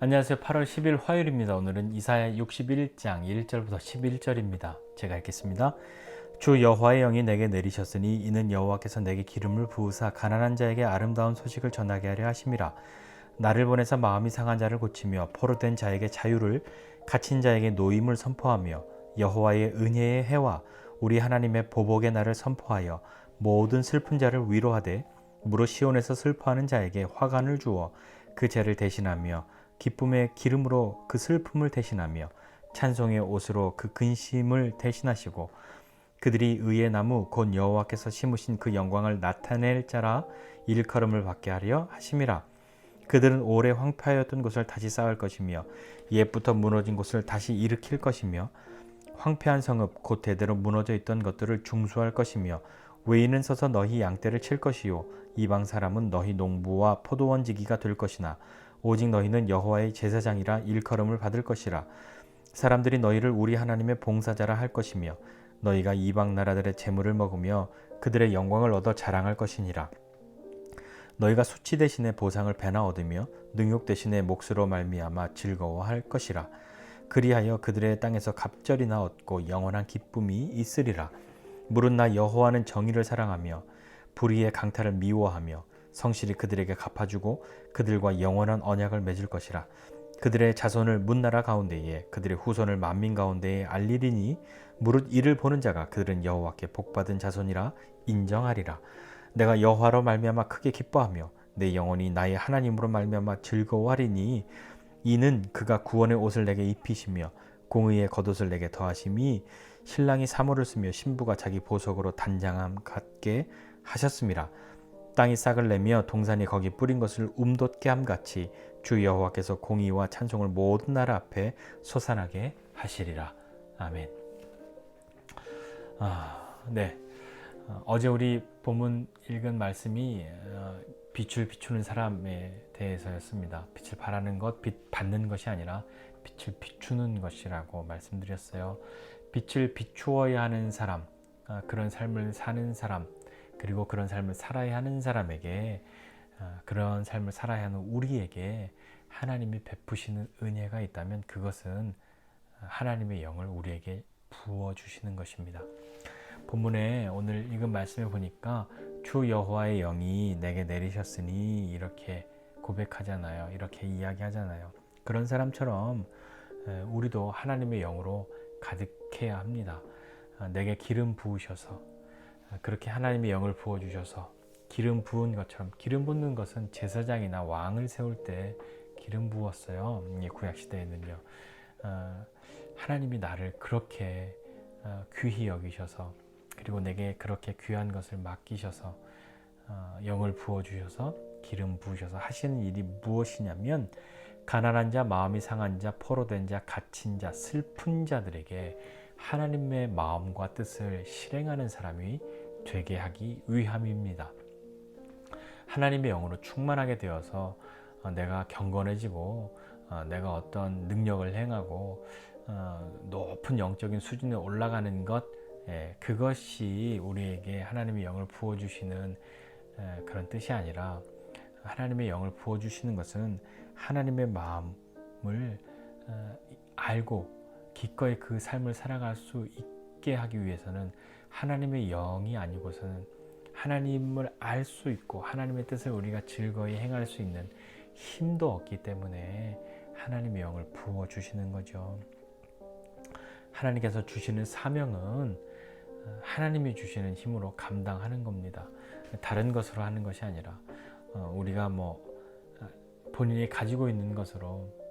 안녕하세요. 8월 10일 화요일입니다. 오늘은 이사야 61장 1절부터 11절입니다. 제가 읽겠습니다. 주 여호와의 영이 내게 내리셨으니 이는 여호와께서 내게 기름을 부으사 가난한 자에게 아름다운 소식을 전하게 하려 하심이라. 나를 보내사 마음이 상한 자를 고치며 포로된 자에게 자유를, 갇힌 자에게 노임을 선포하며 여호와의 은혜의 해와 우리 하나님의 보복의 날을 선포하여 모든 슬픈 자를 위로하되 무릇 시온에서 슬퍼하는 자에게 화관을 주어 그 죄를 대신하며 기쁨의 기름으로 그 슬픔을 대신하며 찬송의 옷으로 그 근심을 대신하시고 그들이 의의 나무 곧 여호와께서 심으신 그 영광을 나타낼 자라 일컬음을 받게 하려 하심이라. 그들은 오래 황폐하였던 곳을 다시 쌓을 것이며 옛부터 무너진 곳을 다시 일으킬 것이며 황폐한 성읍 곧 대대로 무너져 있던 것들을 중수할 것이며 외인은 서서 너희 양떼를 칠 것이요 이방 사람은 너희 농부와 포도원지기가 될 것이나 오직 너희는 여호와의 제사장이라 일컬음을 받을 것이라. 사람들이 너희를 우리 하나님의 봉사자라 할 것이며 너희가 이방 나라들의 재물을 먹으며 그들의 영광을 얻어 자랑할 것이니라. 너희가 수치 대신에 보상을 배나 얻으며 능욕 대신에 몫으로 말미암아 즐거워할 것이라. 그리하여 그들의 땅에서 갑절이나 얻고 영원한 기쁨이 있으리라. 무릇 나 여호와는 정의를 사랑하며 불의의 강탈을 미워하며 성실히 그들에게 갚아주고 그들과 영원한 언약을 맺을 것이라. 그들의 자손을 문나라 가운데에 그들의 후손을 만민 가운데에 알리리니 무릇 이를 보는 자가 그들은 여호와께 복받은 자손이라 인정하리라. 내가 여호와로 말미암아 크게 기뻐하며 내 영혼이 나의 하나님으로 말미암아 즐거워하리니 이는 그가 구원의 옷을 내게 입히시며 공의의 겉옷을 내게 더하심이 신랑이 사모를 쓰며 신부가 자기 보석으로 단장함 같게 하셨음이라. 땅이 싹을 내며 동산이 거기 뿌린 것을 움돋게 함같이 주 여호와께서 공의와 찬송을 모든 나라 앞에 솟아나게 하시리라. 아멘. 네. 어제 우리 본문 읽은 말씀이 빛을 비추는 사람에 대해서였습니다. 빛을 바라는 것, 빛 받는 것이 아니라 빛을 비추는 것이라고 말씀드렸어요. 빛을 비추어야 하는 사람, 그런 삶을 사는 사람, 그리고 그런 삶을 살아야 하는 사람에게, 그런 삶을 살아야 하는 우리에게 하나님이 베푸시는 은혜가 있다면 그것은 하나님의 영을 우리에게 부어주시는 것입니다. 본문에 오늘 읽은 말씀을 보니까 주 여호와의 영이 내게 내리셨으니 이렇게 고백하잖아요. 이렇게 이야기하잖아요. 그런 사람처럼 우리도 하나님의 영으로 가득해야 합니다. 내게 기름 부으셔서, 그렇게 하나님의 영을 부어주셔서 기름 부은 것처럼, 기름 붓는 것은 제사장이나 왕을 세울 때 기름 부었어요. 구약시대에는요. 하나님이 나를 그렇게 귀히 여기셔서, 그리고 내게 그렇게 귀한 것을 맡기셔서 영을 부어주셔서 기름 부으셔서 하시는 일이 무엇이냐면, 가난한 자, 마음이 상한 자, 포로된 자, 갇힌 자, 슬픈 자들에게 하나님의 마음과 뜻을 실행하는 사람이 되게 하기 위함입니다. 하나님의 영으로 충만하게 되어서 내가 경건해지고 내가 어떤 능력을 행하고 높은 영적인 수준에 올라가는 것, 그것이 우리에게 하나님의 영을 부어주시는 그런 뜻이 아니라, 하나님의 영을 부어주시는 것은 하나님의 마음을 알고 기꺼이 그 삶을 살아갈 수 있게 하기 위해서는 하나님의 영이 아니고서는 하나님을 알 수 있고 하나님의 뜻을 우리가 즐거이 행할 수 있는 힘도 없기 때문에 하나님의 영을 부어주시는 거죠. 하나님께서 주시는 사명은 하나님이 주시는 힘으로 감당하는 겁니다. 다른 것으로 하는 것이 아니라 우리가 본인이 가지고 있는 것으로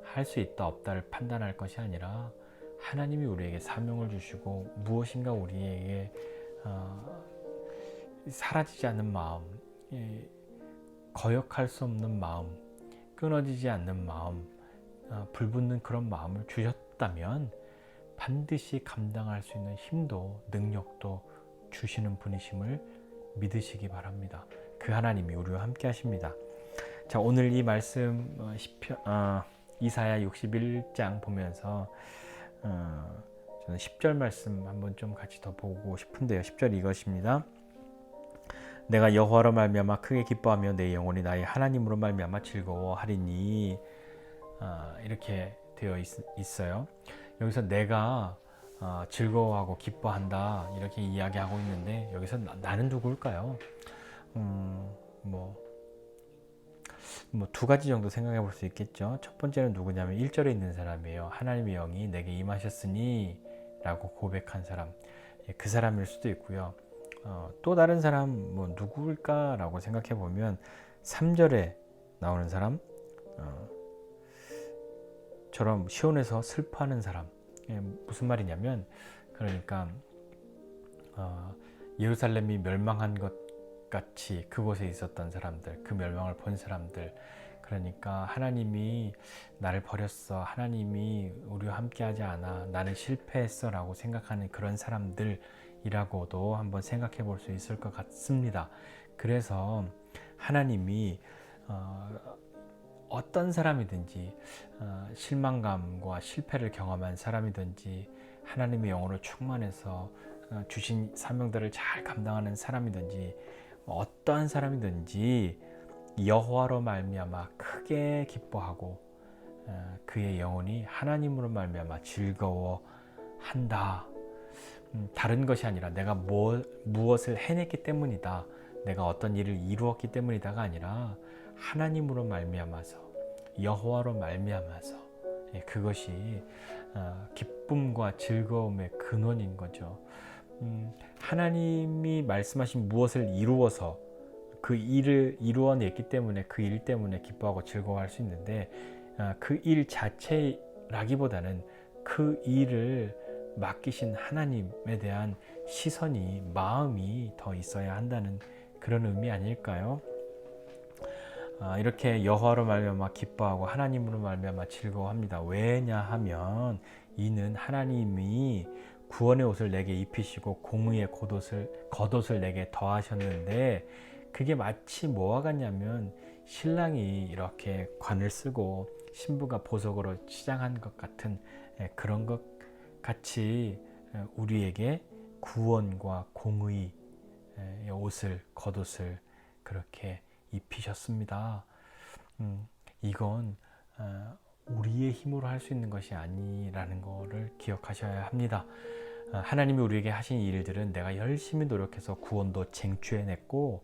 할 수 있다 없다를 판단할 것이 아니라, 하나님이 우리에게 사명을 주시고 무엇인가 우리에게 사라지지 않는 마음, 거역할 수 없는 마음, 끊어지지 않는 마음, 불붙는 그런 마음을 주셨다면 반드시 감당할 수 있는 힘도 능력도 주시는 분이심을 믿으시기 바랍니다. 그 하나님이 우리와 함께 하십니다. 자, 오늘 이 말씀 이사야 61장 보면서 저는 10절 말씀 한번 좀 같이 더 보고 싶은데요. 10절 이것입니다. 내가 여호와로 말미암아 크게 기뻐하며 내 영혼이 나의 하나님으로 말미암아 즐거워하리니. 이렇게 되어 있어요. 여기서 내가 즐거워하고 기뻐한다 이렇게 이야기하고 있는데 여기서 나는 누구일까요? 뭐 두 가지 정도 생각해 볼 수 있겠죠. 첫 번째는 누구냐면 1절에 있는 사람이에요. 하나님의 영이 내게 임하셨으니 라고 고백한 사람, 그 사람일 수도 있고요. 또 다른 사람 누구일까 라고 생각해 보면 3절에 나오는 사람 처럼 시온에서 슬퍼하는 사람. 무슨 말이냐면 그러니까 예루살렘이 멸망한 것 같이 그곳에 있었던 사람들, 그 멸망을 본 사람들, 그러니까 하나님이 나를 버렸어, 하나님이 우리와 함께하지 않아, 나는 실패했어 라고 생각하는 그런 사람들이라고도 한번 생각해 볼 수 있을 것 같습니다. 그래서 하나님이 어떤 사람이든지 실망감과 실패를 경험한 사람이든지 하나님의 영으로 충만해서 주신 사명들을 잘 감당하는 사람이든지 어떠한 사람이든지 여호와로 말미암아 크게 기뻐하고 그의 영혼이 하나님으로 말미암아 즐거워한다. 다른 것이 아니라 내가 무엇을 해냈기 때문이다, 내가 어떤 일을 이루었기 때문이다가 아니라 하나님으로 말미암아서, 여호와로 말미암아서, 그것이 기쁨과 즐거움의 근원인 거죠. 하나님이 말씀하신 무엇을 이루어서 그 일을 이루어냈기 때문에 그 일 때문에 기뻐하고 즐거워할 수 있는데, 그 일 자체라기보다는 그 일을 맡기신 하나님에 대한 시선이, 마음이 더 있어야 한다는 그런 의미 아닐까요? 이렇게 여호와로 말미암아 기뻐하고 하나님으로 말미암아 즐거워합니다. 왜냐하면 이는 하나님이 구원의 옷을 내게 입히시고 공의의 겉옷을 내게 더하셨는데, 그게 마치 뭐와 같냐면 신랑이 이렇게 관을 쓰고 신부가 보석으로 치장한 것 같은 그런 것 같이 우리에게 구원과 공의의 옷을, 겉옷을 그렇게 입히셨습니다. 이건 우리의 힘으로 할 수 있는 것이 아니라는 것을 기억하셔야 합니다. 하나님이 우리에게 하신 일들은 내가 열심히 노력해서 구원도 쟁취해냈고,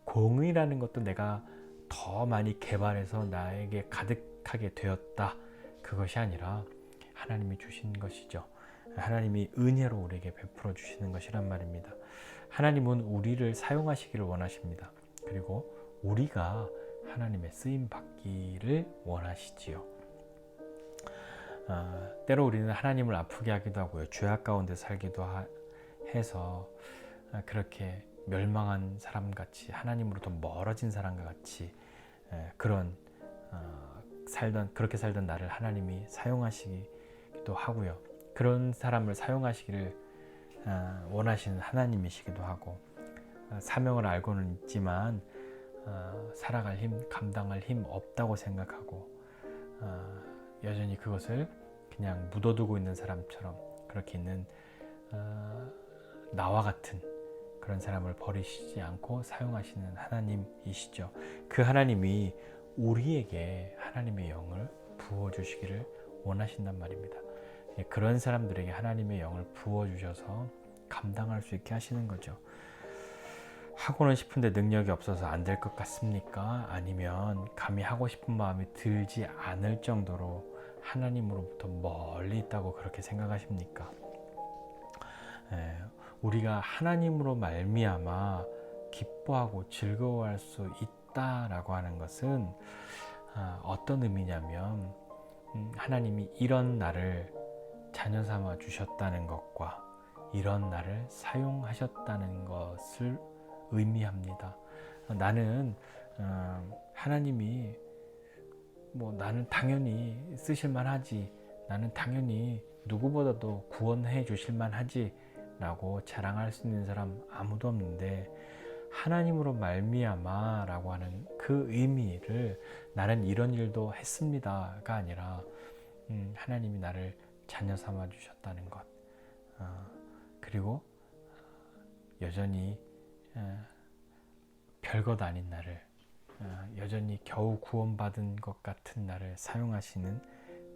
공의라는 것도 내가 더 많이 개발해서 나에게 가득하게 되었다, 그것이 아니라 하나님이 주신 것이죠. 하나님이 은혜로 우리에게 베풀어 주시는 것이란 말입니다. 하나님은 우리를 사용하시기를 원하십니다. 그리고 우리가 하나님의 쓰임 받기를 원하시지요. 때로 우리는 하나님을 아프게 하기도 하고요, 죄악 가운데 살기도 해서 그렇게 멸망한 사람같이, 하나님으로부터 멀어진 사람과 같이 그렇게 살던 나를 하나님이 사용하시기도 하고요, 그런 사람을 사용하시기를 원하시는 하나님이시기도 하고, 사명을 알고는 있지만 살아갈 힘, 감당할 힘 없다고 생각하고 여전히 그것을 그냥 묻어두고 있는 사람처럼 그렇게 있는 나와 같은 그런 사람을 버리시지 않고 사용하시는 하나님이시죠. 그 하나님이 우리에게 하나님의 영을 부어주시기를 원하신단 말입니다. 그런 사람들에게 하나님의 영을 부어주셔서 감당할 수 있게 하시는 거죠. 하고는 싶은데 능력이 없어서 안 될 것 같습니까? 아니면 감히 하고 싶은 마음이 들지 않을 정도로 하나님으로부터 멀리 있다고 그렇게 생각하십니까? 우리가 하나님으로 말미암아 기뻐하고 즐거워할 수 있다라고 하는 것은 어떤 의미냐면 하나님이 이런 나를 자녀 삼아 주셨다는 것과 이런 나를 사용하셨다는 것을 의미합니다. 나는 하나님이 나는 당연히 쓰실만 하지, 나는 당연히 누구보다도 구원해 주실만 하지 라고 자랑할 수 있는 사람 아무도 없는데, 하나님으로 말미암아 라고 하는 그 의미를 나는 이런 일도 했습니다가 아니라 하나님이 나를 자녀 삼아 주셨다는 것, 그리고 여전히 별것 아닌 나를 여전히 겨우 구원받은 것 같은 나를 사용하시는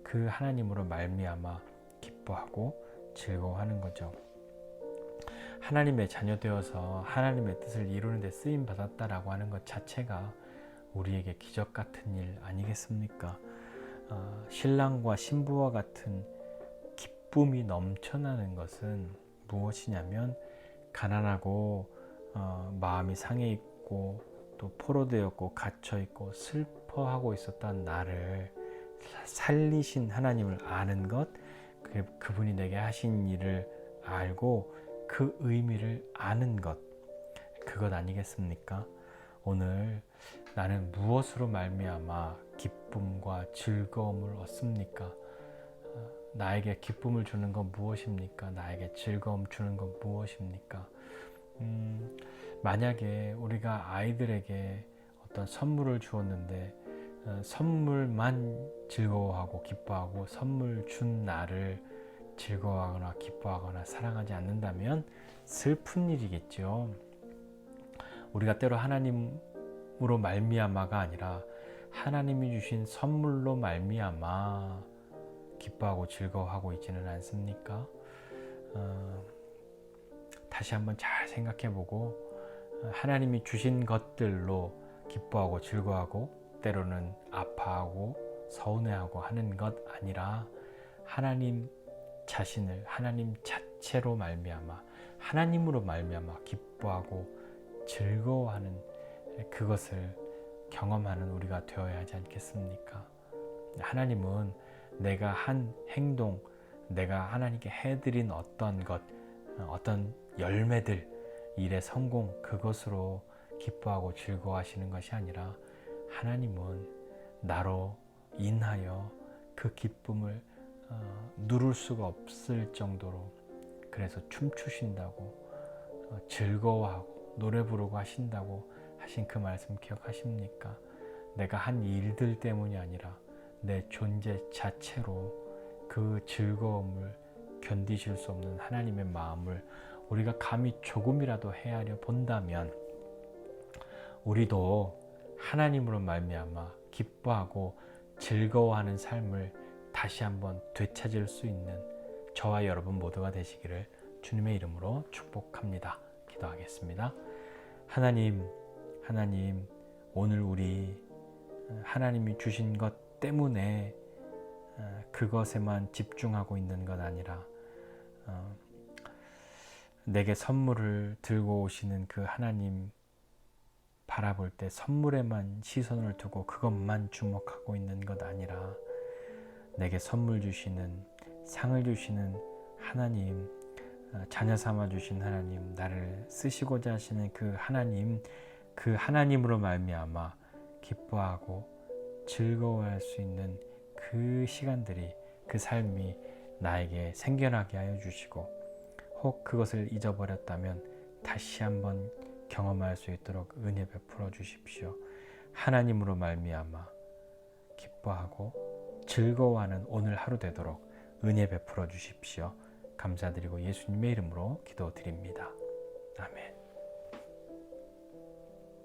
그 하나님으로 말미암아 기뻐하고 즐거워하는 거죠. 하나님의 자녀 되어서 하나님의 뜻을 이루는 데 쓰임 받았다라고 하는 것 자체가 우리에게 기적 같은 일 아니겠습니까? 신랑과 신부와 같은 기쁨이 넘쳐나는 것은 무엇이냐면 가난하고 마음이 상해 있고 또 포로되었고 갇혀 있고 슬퍼하고 있었던 나를 살리신 하나님을 아는 것, 그분이 내게 하신 일을 알고 그 의미를 아는 것, 그것 아니겠습니까? 오늘 나는 무엇으로 말미암아 기쁨과 즐거움을 얻습니까? 나에게 기쁨을 주는 건 무엇입니까? 나에게 즐거움 주는 건 무엇입니까? 만약에 우리가 아이들에게 어떤 선물을 주었는데 선물만 즐거워하고 기뻐하고 선물 준 나를 즐거워하거나 기뻐하거나 사랑하지 않는다면 슬픈 일이겠죠. 우리가 때로 하나님으로 말미암아가 아니라 하나님이 주신 선물로 말미암아 기뻐하고 즐거워하고 있지는 않습니까? 다시 한번 잘 생각해보고 하나님이 주신 것들로 기뻐하고 즐거워하고 때로는 아파하고 서운해하고 하는 것 아니라 하나님 자신을 하나님 자체로 말미암아 하나님으로 말미암아 기뻐하고 즐거워하는 그것을 경험하는 우리가 되어야 하지 않겠습니까? 하나님은 내가 한 행동, 내가 하나님께 해드린 어떤 것, 어떤 열매들, 일의 성공, 그것으로 기뻐하고 즐거워하시는 것이 아니라 하나님은 나로 인하여 그 기쁨을 누를 수가 없을 정도로 그래서 춤추신다고 즐거워하고 노래 부르고 하신다고 하신 그 말씀 기억하십니까? 내가 한 일들 때문이 아니라 내 존재 자체로 그 즐거움을 견디실 수 없는 하나님의 마음을 우리가 감히 조금이라도 헤아려 본다면 우리도 하나님으로 말미암아 기뻐하고 즐거워하는 삶을 다시 한번 되찾을 수 있는 저와 여러분 모두가 되시기를 주님의 이름으로 축복합니다. 기도하겠습니다. 하나님, 오늘 우리 하나님이 주신 것 때문에 그것에만 집중하고 있는 것 아니라 내게 선물을 들고 오시는 그 하나님 바라볼 때 선물에만 시선을 두고 그것만 주목하고 있는 것 아니라 내게 선물 주시는, 상을 주시는 하나님, 자녀 삼아 주신 하나님, 나를 쓰시고자 하시는 그 하나님, 그 하나님으로 말미암아 기뻐하고 즐거워할 수 있는 그 시간들이, 그 삶이 나에게 생겨나게 하여 주시고 혹 그것을 잊어버렸다면 다시 한번 경험할 수 있도록 은혜 베풀어 주십시오. 하나님으로 말미암아 기뻐하고 즐거워하는 오늘 하루 되도록 은혜 베풀어 주십시오. 감사드리고 예수님의 이름으로 기도드립니다. 아멘.